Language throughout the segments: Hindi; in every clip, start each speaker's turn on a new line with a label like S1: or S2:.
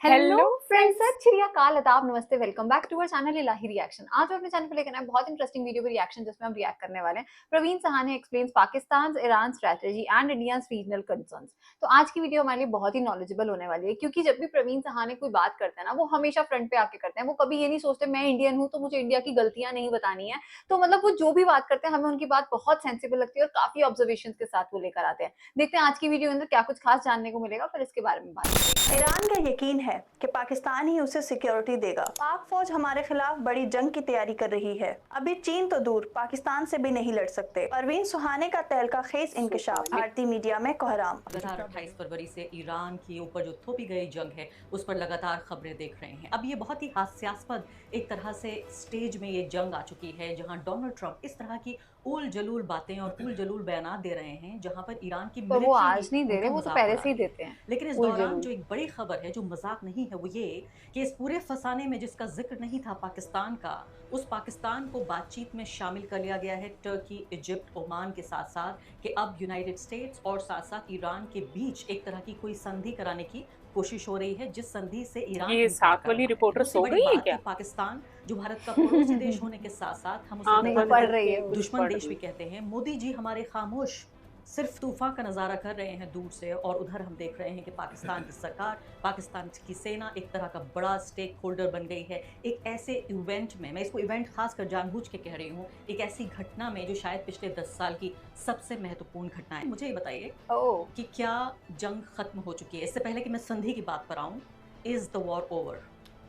S1: हेलो फ्रेंड्स, सत श्री अकाल, आदाब, नमस्ते, welcome back to our channel Elahi reaction. आज हम अपने चैनल पे लेकर आए बहुत इंटरेस्टिंग वीडियो पे रिएक्शन, जिसमें हम रिएक्ट करने वाले हैं Praveen Sawhney explains Pakistan Iran strategy and India's regional concerns. तो आज की वीडियो हमारे लिए बहुत ही नॉलेजेबल होने वाली है, क्योंकि जब भी प्रवीण सहाने कोई बात करते हैं ना, वो हमेशा फ्रंट पे आके करते हैं। वो कभी ये नहीं सोचते मैं इंडियन हूँ तो मुझे इंडिया की गलतियां नहीं बतानी है। तो मतलब वो जो भी बात करते हैं, हमें उनकी बात बहुत सेंसिबल लगती है और काफी ऑब्जर्वेशन के साथ वो लेकर आते हैं। देखते हैं आज की वीडियो के अंदर क्या कुछ खास जानने को मिलेगा, फिर इसके बारे में बात करेंगे।
S2: ईरान का यकीन है कि पाकिस्तान ही उसे सिक्योरिटी देगा। पाक फौज हमारे खिलाफ बड़ी जंग की तैयारी कर रही है। अभी चीन तो दूर, पाकिस्तान से भी नहीं लड़ सकते। परवीन सुहाने का तहलका खेज इंकशाफ, भारतीय मीडिया में कोहराम।
S3: लगातार 28 फरवरी से ईरान के ऊपर जो थोपी गई जंग है, उस पर लगातार खबरें देख रहे हैं। अब ये बहुत ही हास्यास्पद एक तरह से स्टेज में ये जंग आ चुकी है, जहां डोनाल्ड ट्रंप इस तरह की उल जलूल बातें और उल जलूल बयान दे रहे हैं, जहां पर ईरान की
S1: पर वो आज
S3: मिलिट्री
S1: नहीं दे रहे,
S3: उनका
S1: वो तो
S3: मजाक
S1: पहले
S3: उड़ा
S1: से ही
S3: रही है।
S1: देते हैं।
S3: लेकिन इस दौरान जो एक बड़ी खबर है, जो मजाक नहीं है, वो ये कि इस पूरे फसाने में जिसका जिक्र नहीं था पाकिस्तान का, उस पाकिस्तान को बातचीत में शामिल कर लिया गया है टर्की, इजिप्ट, ओमान के साथ साथ, कि अब यूनाइटेड स्टेट्स और साथ साथ ईरान के बीच एक तरह की कोई संधि कराने की कोशिश हो रही है, जिस संधि से ईरान
S4: ये साथ वाली रिपोर्टर सो गई है क्या?
S3: पाकिस्तान जो भारत का पड़ोसी देश होने के साथ साथ हम
S4: हाँ,
S3: उसे
S1: पढ़ रही है,
S3: दुश्मन देश भी कहते हैं। मोदी जी हमारे खामोश सिर्फ तूफान का नज़ारा कर रहे हैं दूर से, और उधर हम देख रहे हैं कि पाकिस्तान की सरकार, पाकिस्तान की सेना एक तरह का बड़ा स्टेक होल्डर बन गई है। एक ऐसे इवेंट में, मैं इसको इवेंट खासकर जानबूझ के कह रही हूँ, एक ऐसी घटना में जो शायद पिछले 10 साल की सबसे महत्वपूर्ण घटना है। मुझे ये बताइए कि क्या जंग खत्म हो चुकी है? इससे पहले कि मैं संधि की बात पर आऊँ, इज द वॉर ओवर?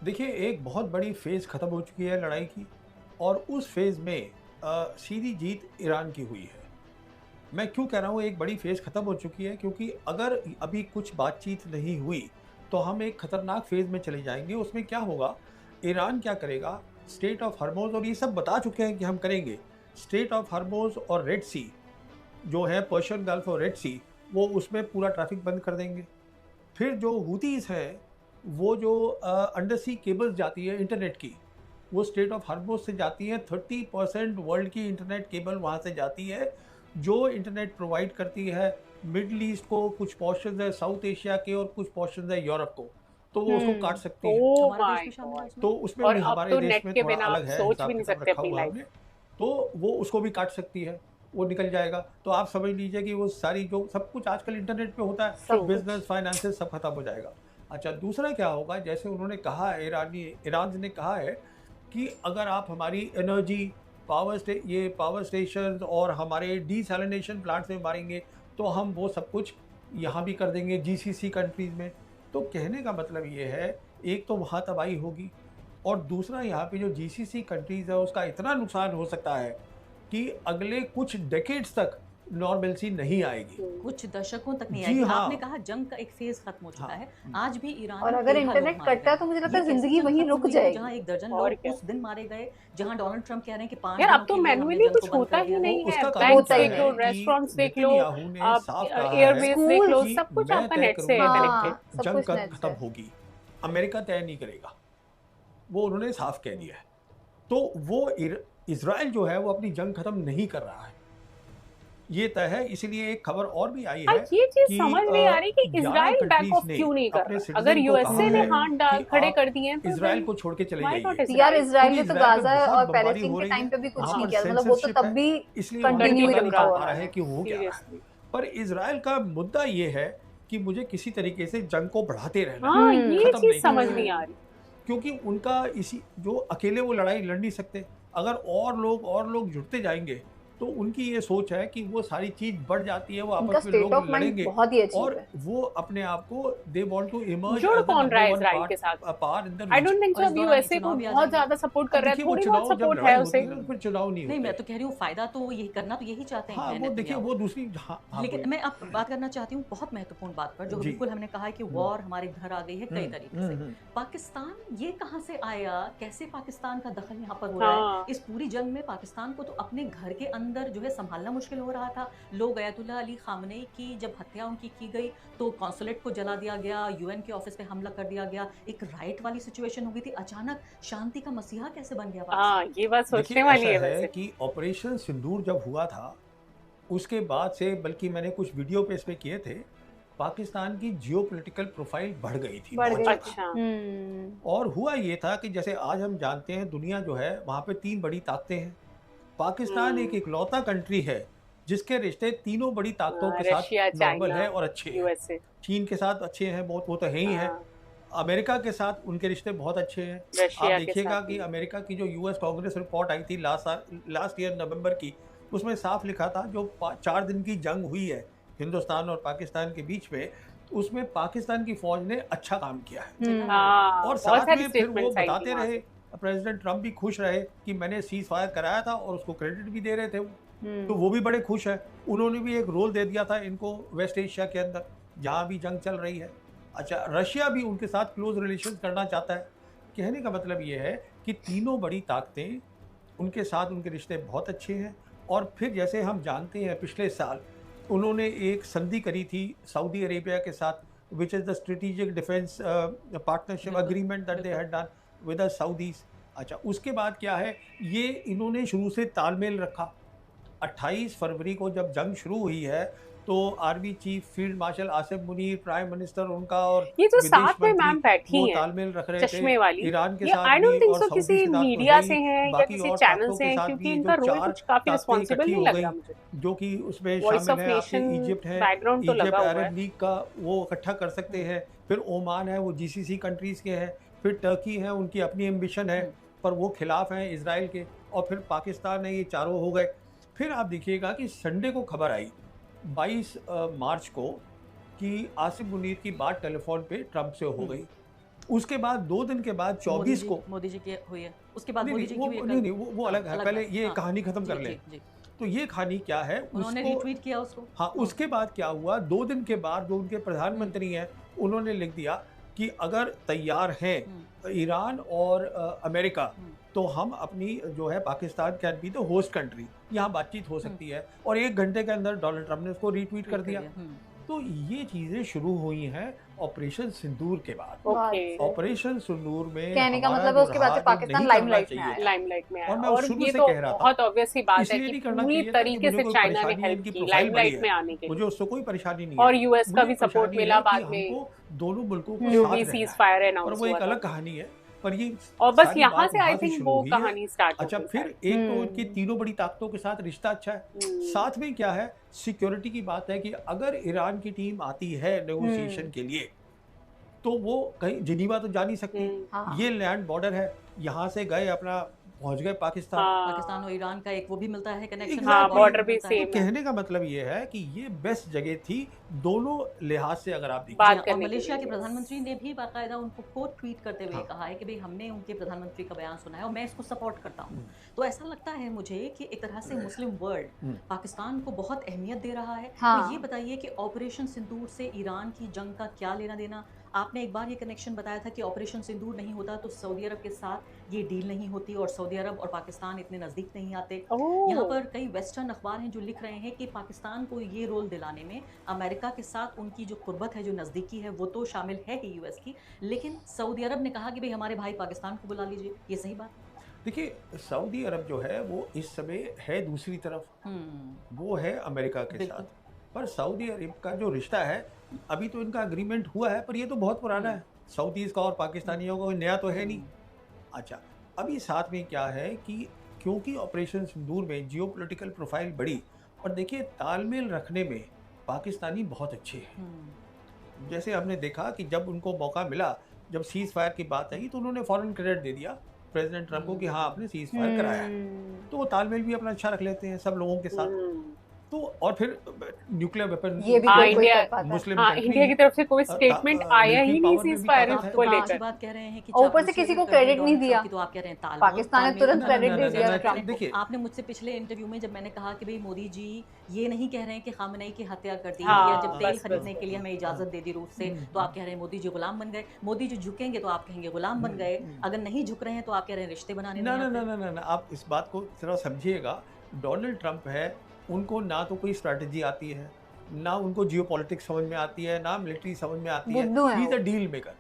S5: देखिए, एक बहुत बड़ी फेज़ ख़त्म हो चुकी है लड़ाई की, और उस फेज़ में सीधी जीत ईरान की हुई है। मैं क्यों कह रहा हूँ एक बड़ी फेज़ ख़त्म हो चुकी है, क्योंकि अगर अभी कुछ बातचीत नहीं हुई तो हम एक ख़तरनाक फेज़ में चले जाएंगे। उसमें क्या होगा, ईरान क्या करेगा, स्ट्रेट ऑफ हर्मोज़, और ये सब बता चुके हैं कि हम करेंगे, स्ट्रेट ऑफ हर्मोज़ और रेड सी जो है, पर्शियन गल्फ और रेड सी, वो उसमें पूरा ट्रैफिक बंद कर देंगे। फिर जो हूतीज़ हैं, वो जो अंडर सी केबल्स जाती है इंटरनेट की, वो स्ट्रेट ऑफ हॉर्मुज़ से जाती है। 30% वर्ल्ड की इंटरनेट केबल वहाँ से जाती है, जो इंटरनेट प्रोवाइड करती है मिडल ईस्ट को, कुछ पोर्शंस है साउथ एशिया के, और कुछ पोर्शंस है यूरोप को। तो वो उसको काट सकती है।
S4: ओह
S3: हमारा
S4: माय
S3: देश भी शामिल है
S4: गॉड!
S3: उसमें?
S5: तो उसमें
S4: और
S5: भी
S4: अब
S5: हमारे
S4: तो
S5: देश
S4: नेट
S5: में
S4: के
S5: थोड़ा
S4: बिना आप
S5: अलग है,
S4: सोच
S5: हिसाब
S4: भी नहीं
S5: किताब
S4: सकते
S5: रखा
S4: अपनी
S5: हुआ
S4: लाइफ।
S5: हमने। तो वो उसको भी काट सकती है, वो निकल जाएगा। तो आप समझ लीजिए कि वो सारी जो सब कुछ आजकल इंटरनेट पे होता है,
S4: सब
S5: बिजनेस, फाइनेंसेस, सब खत्म हो जाएगा। अच्छा, दूसरा क्या होगा, जैसे उन्होंने कहा है, ईरान ने कहा है कि अगर आप हमारी एनर्जी, पावर स्टेशन और हमारे डिसैलिनेशन प्लांट्स में मारेंगे, तो हम वो सब कुछ यहाँ भी कर देंगे, जीसीसी कंट्रीज़ में। तो कहने का मतलब ये है, एक तो वहाँ तबाही होगी, और दूसरा यहाँ पे जो जीसीसी कंट्रीज़ है उसका इतना नुकसान हो सकता है कि अगले कुछ डेकेड्स तक नॉर्मलसी नहीं आएगी।
S3: कुछ दशकों तक नहीं
S5: जी
S3: आएगी।
S5: हाँ।
S3: आपने कहा जंग का एक फेज खत्म हो चुका
S5: हाँ।
S3: है। आज भी ईरान
S1: और
S3: में
S1: अगर
S3: 13 लोग
S1: इंटरनेट
S3: मारे
S1: कटता है
S3: गए।
S1: तो मुझे लगता
S3: ये
S1: है
S3: कैसी
S1: जिंदगी
S3: जंग
S1: वहीं
S3: खत्म
S1: रुक
S3: हुई है,
S1: जाएगी।
S3: जहां एक दर्जन
S4: और
S3: लोग
S4: क्या?
S3: उस दिन मारे गए, जहां डोनाल्ड ट्रंप कह रहे हैं कि 5
S4: यार, अब
S3: दिनों
S4: तो
S3: के लिए हमने
S4: मैनुअली
S3: जंग
S4: कुछ
S3: को बंद
S4: होता
S3: कर
S4: ही
S3: दिया है।
S4: नहीं है।
S5: उसका कारण
S4: बैंक्स
S1: होता ही
S4: देख लो,
S1: नहीं
S5: है कि
S4: रेस्टोरेंट्स देख लो,
S5: नेतन्याहू ने
S4: आप
S5: साफ कहा है
S4: एयरवेज देख लो,
S5: कि
S4: सब कुछ
S5: मैं
S4: आपका
S5: तय
S4: नेट से
S5: करूंगा
S4: कनेक्टेड।
S1: हाँ, सब
S5: जंग
S1: कुछ
S5: कब
S1: नेट
S5: खत्म
S1: से।
S5: होगी, अमेरिका तय नहीं करेगा। वो उन्होंने साफ कह दिया है। तो वो इजराइल जो है वो अपनी जंग खत्म नहीं कर रहा है, ये तय है। इसीलिए एक खबर और भी आई
S4: हाँ,
S5: है
S4: ये चीज
S5: कि
S4: समझ नहीं आ रही कि
S5: 11
S4: इजराइल बैक
S5: कंट्रीज
S4: ऑफ
S5: ने
S4: क्यों नहीं कर
S5: अपने
S4: रहा। अगर
S5: सिटीजन को कहा
S4: यूएसए ने
S5: है
S4: हाथ
S5: कि
S4: खड़े
S5: आप
S4: कर दिए हैं तो
S5: इजराइल
S4: देन
S5: को छोड़ के चले
S4: व्हाई
S5: जाइए,
S4: नॉट
S1: यार,
S4: इजराइल?
S1: इजराइल
S5: क्योंकि
S1: ने तो
S5: इजराइल में
S1: गाजा
S5: बहुत
S1: और
S5: बमबारी
S1: पैलेस्टीन
S5: हो
S1: के
S5: रही
S1: टाइम
S5: है,
S1: पे भी कुछ
S5: वहाँ
S1: नहीं
S5: पर
S1: किया, मतलब वो तो
S5: सेंसरशिप
S1: तब
S5: है,
S1: भी
S5: इसलिए वहाँ
S1: कंटिन्यू ही
S5: पता नहीं
S1: रखा
S5: चल
S1: हुआ
S5: पा रहा
S1: है।
S5: है कि हो क्या रहा है।
S4: सीरियसली।
S5: पर इजराइल का मुद्दा ये है कि मुझे किसी तरीके से जंग को बढ़ाते रहना है,
S4: हाँ, ये
S5: खत्म
S4: चीज
S5: नहीं
S4: समझ
S5: करना
S4: नहीं
S5: है।
S4: आ रही।
S5: क्योंकि उनका इसी जो अकेले वो लड़ाई लड़ नहीं सकते, अगर और लोग जुड़ते जाएंगे तो उनकी ये सोच है कि वो सारी चीज बढ़ जाती है, वो
S1: उनका
S5: आपस में
S1: स्टेट
S5: लोग
S1: ऑफ माइंड
S5: लड़ेंगे,
S1: बहुत ही अजीब
S5: और
S1: है।
S5: वो अपने आप को दे वांट टू इमर्ज
S4: जुड़
S5: एज द
S4: कौन रहा
S5: नंबर
S4: है
S5: वन
S4: इजराइल के साथ?
S5: पावर इन द
S4: आई
S5: रीजन।
S4: डोंट थिंक
S3: और
S4: सो।
S3: इस
S4: अब
S3: दौरान
S4: यूएसए को
S3: चुनाव भी आ
S4: बहुत
S3: जाएंगे।
S4: ज्यादा सपोर्ट कर
S5: अब
S4: रहा है,
S5: देखिए, वो
S4: थोड़ी बहुत
S5: चुनाव जब
S4: सपोर्ट
S5: लड़ाई
S4: है
S5: होती
S4: उसे।
S5: है ना, फिर चुनाव नहीं
S3: नहीं, मैं
S5: होते।
S3: तो कह रही हूँ फायदा तो यही करना तो यही चाहते
S5: हाँ,
S3: हैं
S5: वो देखिए,
S3: नेतन्याहू।
S5: वो दूसरी, हाँ हाँ,
S3: लेकिन
S5: बोलिए।
S3: मैं अब बात करना चाहती हूँ बहुत महत्वपूर्ण बात पर, जो
S5: जी।
S3: बिल्कुल हमने कहा है कि वॉर हमारे घर आ गई है कई तरीके से।
S5: हम्म।
S3: पाकिस्तान ये कहाँ से आया, कैसे पाकिस्तान का दखल यहाँ पर हो रहा है?
S4: हाँ,
S3: इस पूरी जंग में पाकिस्तान को तो अपने घर के अंदर जो है संभालना मुश्किल हो रहा था। लोग अयतुल्ला अली खामनेई की जब हत्या उनकी की गई तो कॉन्सुलेट को जला दिया गया, यूएन के ऑफिस पे हमला कर दिया गया, एक राइट वाली सिचुएशन हो गई थी। अचानक शांति का मसीहा कैसे बन गया
S4: हाँ,
S3: पाकिस्तान?
S4: ये बात
S5: देखिए,
S4: सोचने वाली
S5: ऐसा
S4: है
S5: है
S4: वैसे।
S5: कि ऑपरेशन सिंदूर जब हुआ था, उसके बाद से, बल्कि मैंने कुछ वीडियो पे इस पे किए थे, पाकिस्तान की जियोपॉलिटिकल प्रोफाइल बढ़ गई थी
S1: बढ़
S5: बहुत
S1: गई
S5: ज़्यादा।
S4: अच्छा
S5: और हुआ ये था कि जैसे आज हम जानते हैं दुनिया जो है वहाँ पे 3 बड़ी ताकतें हैं। पाकिस्तान एक इकलौता कंट्री है जिसके रिश्ते तीनों बड़ी ताकतों के साथ
S4: रशिया
S5: नॉर्मल
S4: चाइना
S5: है और अच्छे हैं।
S4: यूएसए
S5: चीन के साथ अच्छे हैं बहुत, वो तो है ही है।
S4: हाँ,
S5: अमेरिका के साथ उनके रिश्ते बहुत अच्छे हैं। आप
S4: रशिया के
S5: देखिएगा
S4: साथ
S5: कि
S4: भी।
S5: अमेरिका की जो यूएस कांग्रेस रिपोर्ट आई थी लास्ट ईयर नवंबर की, उसमें साफ लिखा था जो 4 दिन की जंग हुई है हिंदुस्तान और पाकिस्तान के बीच में, उसमें पाकिस्तान की फौज ने अच्छा काम किया है।
S4: हाँ,
S5: और
S4: बहुत
S5: साथ
S4: सारी
S5: में फिर वो
S4: स्टेटमेंट्स आई थी
S5: बताते
S4: वहाँ
S5: रहे,
S4: से।
S5: प्रेसिडेंट ट्रम्प भी खुश रहे कि मैंने सीज फायर कराया था और उसको क्रेडिट भी दे रहे थे वो। तो वो भी बड़े खुश हैं। उन्होंने भी एक रोल दे दिया था इनको वेस्ट एशिया के अंदर जहाँ भी जंग चल रही है। अच्छा, रशिया भी उनके साथ क्लोज रिलेशन करना चाहता है। कहने का मतलब ये है कि तीनों बड़ी ताकतें उनके साथ उनके रिश्ते बहुत अच्छे हैं। और फिर जैसे हम जानते हैं पिछले साल उन्होंने एक संधि करी थी सऊदी अरेबिया के साथ, which is the strategic defence partnership
S3: बिल्कुल,
S5: अग्रीमेंट दैट दे
S3: बिल्कुल।
S5: Had done with the Saudis. अच्छा, उसके बाद क्या है, ये इन्होंने शुरू से तालमेल रखा। 28 फरवरी को जब जंग शुरू हुई है तो army chief field marshal Asif Munir, prime minister उनका और
S4: ये जो
S5: विदेश
S4: साथ में
S5: मंत्री
S4: मैम बैठी
S5: वो
S4: हैं
S5: तालमेल रख रहे थे
S4: चश्मे वाली,
S5: ईरान के
S4: ये
S5: साथ
S4: आई
S5: भी
S4: डोंट थिंक
S5: और
S4: सो
S5: सऊदी
S4: किसी
S5: के साथ तो
S4: मीडिया
S5: है
S4: से
S5: ही,
S4: हैं या
S5: बाकी
S4: किसी
S5: और
S4: चैनल
S5: ताकतों
S4: से
S5: के
S4: हैं,
S5: साथ
S4: क्योंकि
S5: भी
S4: इनका
S5: जो
S4: रोल
S5: 4
S4: कुछ काफी
S5: ताकतें
S4: रिस्पॉन्सिबल
S5: इकट्ठी
S4: नहीं
S5: हो
S4: लग
S5: गई,
S4: रहा मुझे।
S5: जो कि उसमें
S4: वॉइस
S5: शामिल
S4: ऑफ
S5: है आपके
S4: नेशन
S5: इजिप्ट है,
S4: बैकग्राउंड तो
S5: इजिप्ट
S4: लगा हुआ है।
S5: अरब लीग का वो इकट्ठा कर सकते हैं, फिर ओमान है वो जीसीसी कंट्रीज़ के हैं, फिर टर्की है उनकी अपनी एम्बिशन है पर वो खिलाफ हैं इसराइल के, और फिर पाकिस्तान है, ये चारों हो गए। फिर आप देखिएगा कि संडे को खबर आई 22 मार्च को कि आसिफ मुनीर की बात टेलीफोन पे ट्रंप से हो गई। उसके बाद 2 दिन के बाद 24 को
S3: मोदी जी की हुई है, उसके बाद
S5: नहीं
S3: मोदी
S5: नहीं
S3: जी
S5: वो
S3: की हुई है
S5: नहीं
S3: कल।
S5: नहीं वो
S3: हाँ,
S5: अलग है, पहले
S3: बात।
S5: ये
S3: हाँ,
S5: कहानी खत्म
S3: जी,
S5: कर लें।
S3: जी, जी।
S5: तो ये कहानी क्या है
S3: उन्होंने
S5: उसको,
S3: रिट्वीट किया उसको।
S5: हाँ उसके बाद क्या हुआ, 2 दिन के बाद जो उनके प्रधानमंत्री हैं उन्होंने लिख दिया कि अगर तैयार हैं ईरान और अमेरिका तो हम अपनी जो है Pakistan can be the host country, यहाँ बातचीत हो सकती है। और 1 घंटे के अंदर डोनाल्ड ट्रंप ने उसको रीट्वीट कर दिया। तो ये चीजें शुरू हुई हैं ऑपरेशन सिंदूर के बाद।
S4: ओके,
S5: ऑपरेशन सिंदूर में
S1: कहने का
S5: हमारा
S1: मतलब
S5: जो
S1: है उसके बाद
S5: रहा,
S1: से
S5: जो
S1: पाकिस्तान
S5: नहीं
S1: लाइमलाइट
S5: करना
S1: में
S5: चाहिए
S1: आया।
S4: लाइमलाइट में आया।
S5: और मैं
S4: और
S5: शुरू
S4: ये
S5: से
S4: तो
S5: कह रहा था,
S4: बहुत ऑब्वियस सी बात है
S5: इसलिए
S4: कि
S5: नहीं करना
S4: पूरी
S5: चाहिए था कि
S4: तरीके
S5: मुझे
S4: से
S5: कोई
S4: चाइना ने
S5: परेशानी है,
S4: हेल्प
S5: इनकी
S4: की
S5: प्रोफाइल बड़ी
S4: लाइमलाइट
S5: है,
S4: में आने के
S5: मुझे
S4: लिए,
S5: उससे कोई परेशानी नहीं
S4: और
S5: है।
S4: यूएस का
S5: मुझे
S4: भी सपोर्ट
S5: परेशानी
S4: मिला
S5: है कि
S4: बाद में,
S5: हमको दोनों मुल्कों को
S4: जो
S5: साथ
S4: भी
S5: रहना
S4: सीज
S5: है,
S4: फायर
S5: और
S4: अनाउंस
S5: वो
S4: हुआ
S5: एक
S4: था।
S5: अलग कहानी है। पर ये
S4: और बस
S5: सारी
S4: यहाँ
S5: बात
S4: से आई
S5: वहाँ से
S4: थिंक
S5: शुरू
S4: वो
S5: हुई है।
S4: कहानी स्टार्ट हो
S5: अच्छा,
S4: गई
S5: फिर
S4: शायद।
S5: एक तो उनकी तीनों बड़ी ताकतों के साथ रिश्ता अच्छा है। साथ में क्या है, सिक्योरिटी की बात है कि अगर ईरान की टीम आती है नेगोशिएशन के लिए तो वो कहीं जिनीवा तो जा नहीं सकती।
S1: हाँ।
S5: ये लैंड बॉर्डर है, यहाँ से गए अपना पहुंच गए पाकिस्तान।
S3: पाकिस्तान और ईरान का एक वो भी मिलता है कनेक्शन।
S5: Exactly.
S4: border भी
S5: तो
S4: same है।
S5: कहने का मतलब ये है कि ये बेस्ट जगह थी दोनों लिहाज से, अगर आप
S4: बात
S5: देखिए।
S3: और
S4: करने के
S3: मलेशिया के
S4: लिए।
S3: प्रधानमंत्री ने भी बाकायदा उनको कोट ट्वीट करते हुए
S5: हाँ।
S3: कहा है कि भाई हमने उनके प्रधानमंत्री का बयान सुना है और मैं इसको सपोर्ट करता हूँ। तो ऐसा लगता है मुझे कि एक तरह से मुस्लिम वर्ल्ड पाकिस्तान को बहुत अहमियत दे रहा है।
S1: हाँ।
S3: तो ये बताइए कि ऑपरेशन सिंदूर से ईरान की जंग का क्या लेना देना। आपने एक बार ये कनेक्शन बताया था कि ऑपरेशन सिंदूर नहीं होता तो सऊदी अरब के साथ ये डील नहीं होती और सऊदी अरब और पाकिस्तान इतने नज़दीक नहीं आते। यहाँ पर कई वेस्टर्न अखबार हैं जो लिख रहे हैं कि पाकिस्तान को ये रोल दिलाने में अमेरिका के साथ उनकी जो कुर्बत है, जो नज़दीकी है, वो तो शामिल है ही यूएस की, लेकिन सऊदी अरब ने कहा कि भाई हमारे भाई पाकिस्तान को बुला लीजिए। ये सही बात?
S5: देखिए, सऊदी अरब जो है वो इस समय है दूसरी तरफ, वो है अमेरिका के
S3: बिल्कुल।
S5: साथ। पर सऊदी अरब का जो रिश्ता है, अभी तो इनका एग्रीमेंट हुआ है पर ये तो बहुत पुराना है, सऊदीज़ का और पाकिस्तानियों का कोई नया तो है नहीं। अच्छा, अभी साथ में क्या है कि क्योंकि ऑपरेशन सिंदूर में जियोपॉलिटिकल प्रोफाइल बढ़ी, और देखिए तालमेल रखने में पाकिस्तानी बहुत अच्छे हैं। जैसे हमने देखा कि जब उनको मौका मिला, जब सीज़ फायर की बात आई तो उन्होंने फ़ौरन क्रेडिट दे दिया प्रेसिडेंट ट्रंप को कि हाँ आपने सीज़ फायर कराया है। तो वो तालमेल भी अपना अच्छा रख लेते हैं सब लोगों के साथ। तो और फिर न्यूक्लियर वेपन
S1: ये भी
S4: हाँ,
S1: कोई
S4: इंडिया-
S1: कर पाता है।
S5: मुस्लिम
S4: हाँ,
S5: कंट्री
S4: इंडिया की तरफ से कोई
S5: ता-
S4: स्टेटमेंट
S5: ता-
S4: आया ही
S5: military
S4: नहीं
S5: power में
S4: सीज
S5: भी
S4: फायर
S5: ताकत
S3: आप
S5: है।
S3: तो
S4: को
S3: बड़ी
S4: लेकर।
S3: अच्छी बात कह रहे हैं कि
S1: और ऊपर से
S3: चापलूसी
S1: किसी
S3: अगर
S1: को
S3: कर रहे
S1: credit नहीं
S3: डोनाल्ड
S1: दिया।
S3: ट्रंप की, तो आप कह रहे हैं तालमेल।
S1: पाकिस्तान ने तुरंत
S5: ना,
S1: क्रेडिट
S5: ना,
S1: दे
S5: ना,
S1: दिया
S5: ना,
S1: ट्रंप को।
S5: देखिए
S3: आपने मुझसे पिछले इंटरव्यू में जब मैंने कहा कि भाई मोदी जी ये नहीं कह रहे हैं कि खामनेई की हत्या कर दी,
S4: हाँ,
S3: या जब तेल
S4: बस,
S3: खरीदने
S4: बस,
S3: के लिए हमें इजाजत दे दी रूस से, तो आप कह रहे हैं मोदी जी गुलाम बन गए। मोदी जी झुकेंगे तो आप कहेंगे गुलाम बन गए, अगर नहीं झुक रहे हैं तो आप कह रहे हैं रिश्ते बनाने
S5: ना
S3: नहीं
S5: ना ना
S3: आते।
S5: ना ना ना, आप इस बात को थोड़ा समझिएगा। डोनाल्ड ट्रंप है, उनको ना तो कोई स्ट्रैटेजी आती है, ना उनको जियोपॉलिटिक्स समझ में आती है, ना मिलिट्री समझ में आती है।
S1: बुद्धू हैं
S5: ही इज
S1: वो।
S5: अ डील मेकर,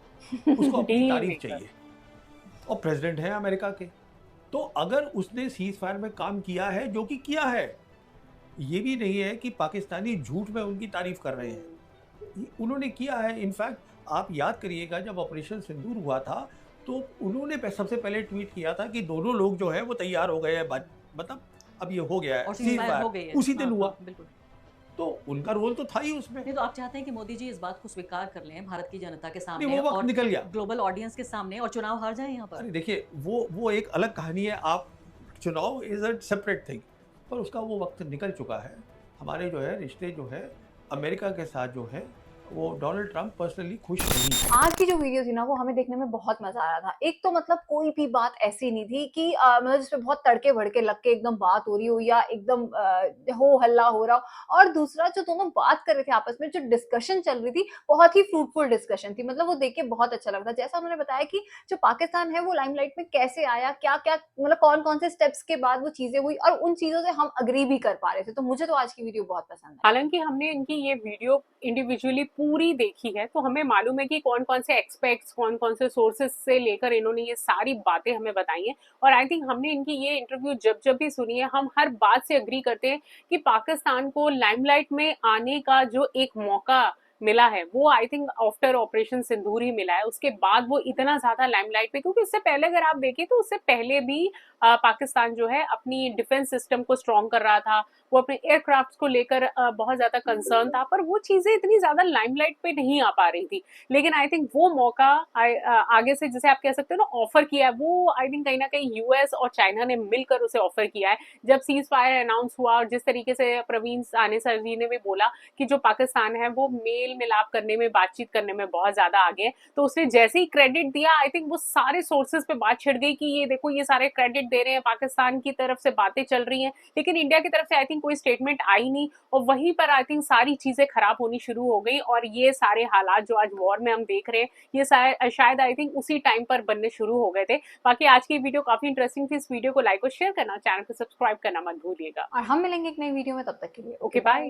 S5: उसको अपनी
S4: Deal
S5: तारीफ
S4: maker।
S5: चाहिए, और प्रेसिडेंट है अमेरिका के। तो अगर उसने सीज फायर में काम किया है, जो कि किया है, ये भी नहीं है कि पाकिस्तानी झूठ में उनकी तारीफ कर रहे हैं। उन्होंने किया है। इनफैक्ट आप याद करिएगा जब ऑपरेशन सिंदूर हुआ था तो उन्होंने सबसे पहले ट्वीट किया था कि दोनों लोग जो है वो तैयार हो गए हैं, मतलब अब ये हो गया है,
S3: और
S5: ceasefire
S3: ceasefire हो गई है।
S5: उसी दिन
S3: हाँ,
S5: हुआ।
S3: हाँ, बिल्कुल।
S5: तो उनका रोल तो था ही उसमें।
S3: नहीं तो आप चाहते हैं कि मोदी जी इस बात को स्वीकार कर लें भारत की जनता के
S5: नहीं,
S3: सामने
S5: वो वक्त
S3: और
S5: निकल गया।
S3: ग्लोबल ऑडियंस के सामने और चुनाव हार जाए यहाँ पर?
S5: अरे देखिए वो एक अलग कहानी है। आप चुनाव इज अ सेपरेट थिंग, पर उसका वो वक्त निकल चुका है। हमारे जो है रिश्ते जो है अमेरिका के साथ जो है वो डोनाल्ड ट्रंप पर्सनली खुश नहीं है।
S1: आज की जो वीडियो थी ना वो हमें देखने में बहुत मजा आ रहा था। एक तो मतलब कोई भी बात ऐसी नहीं थी कि मतलब जिसपे बहुत तड़के भड़के लग के एकदम बात हो रही हो या एकदम हो हल्ला हो रहा हो। और दूसरा जो दोनों बात कर रहे थे आपस में, जो डिस्कशन चल रही थी बहुत ही फ्रूटफुल डिस्कशन थी। मतलब वो देख के बहुत अच्छा लग रहा था। जैसा उन्होंने बताया कि जो पाकिस्तान है वो लाइमलाइट में कैसे आया, क्या क्या मतलब कौन कौन से स्टेप्स के बाद वो चीजें हुई और उन चीजों से हम अग्री भी कर पा रहे थे। तो मुझे तो आज की वीडियो बहुत पसंद आई।
S4: हालांकि हमने इनकी ये वीडियो इंडिविजुअली पूरी देखी है तो हमें मालूम है कि कौन कौन से एक्सपेक्ट्स, कौन कौन से सोर्सेस से लेकर इन्होंने ये सारी बातें हमें बताई हैं। और आई थिंक हमने इनकी ये इंटरव्यू जब भी सुनी है हम हर बात से अग्री करते हैं कि पाकिस्तान को लाइमलाइट में आने का जो एक मौका मिला है वो आई थिंक आफ्टर ऑपरेशन सिंदूर ही मिला है। उसके बाद वो इतना ज्यादा लाइमलाइट पे, क्योंकि उससे पहले अगर आप देखें तो उससे पहले भी पाकिस्तान जो है अपनी डिफेंस सिस्टम को स्ट्रॉन्ग कर रहा था, वो अपने एयरक्राफ्ट को लेकर बहुत ज्यादा कंसर्न था, पर वो चीजें इतनी ज्यादा लाइमलाइट पे नहीं आ पा रही थी। लेकिन आई थिंक वो मौका आगे से जैसे आप कह सकते हो ना ऑफर किया है, वो आई थिंक कहीं ना कहीं यूएस और चाइना ने मिलकर उसे ऑफर किया है। जब सीज फायर अनाउंस हुआ और जिस तरीके से प्रवीण साहनी सर जी ने भी बोला कि जो पाकिस्तान है वो मेल मिलाप करने में, बातचीत करने में बहुत ज्यादा आगे है, तो उसने जैसे ही क्रेडिट दिया आई थिंक वो सारे सोर्सेज पे बात छिड़ गई कि ये देखो ये सारे क्रेडिट दे रहे हैं, पाकिस्तान की तरफ से बातें चल रही हैं, लेकिन इंडिया की तरफ से आई थिंक कोई स्टेटमेंट आई नहीं। और वहीं पर आई थिंक सारी चीजें खराब होनी शुरू हो गई और ये सारे हालात जो आज वॉर में हम देख रहे हैं ये शायद आई थिंक उसी टाइम पर बनने शुरू हो गए थे। बाकी आज की वीडियो काफी इंटरेस्टिंग थी। इस वीडियो को लाइक और शेयर करना, चैनल को सब्सक्राइब करना मत भूलिएगा।
S1: और हम मिलेंगे एक नई वीडियो में, तब तक के लिए
S4: ओके बाय।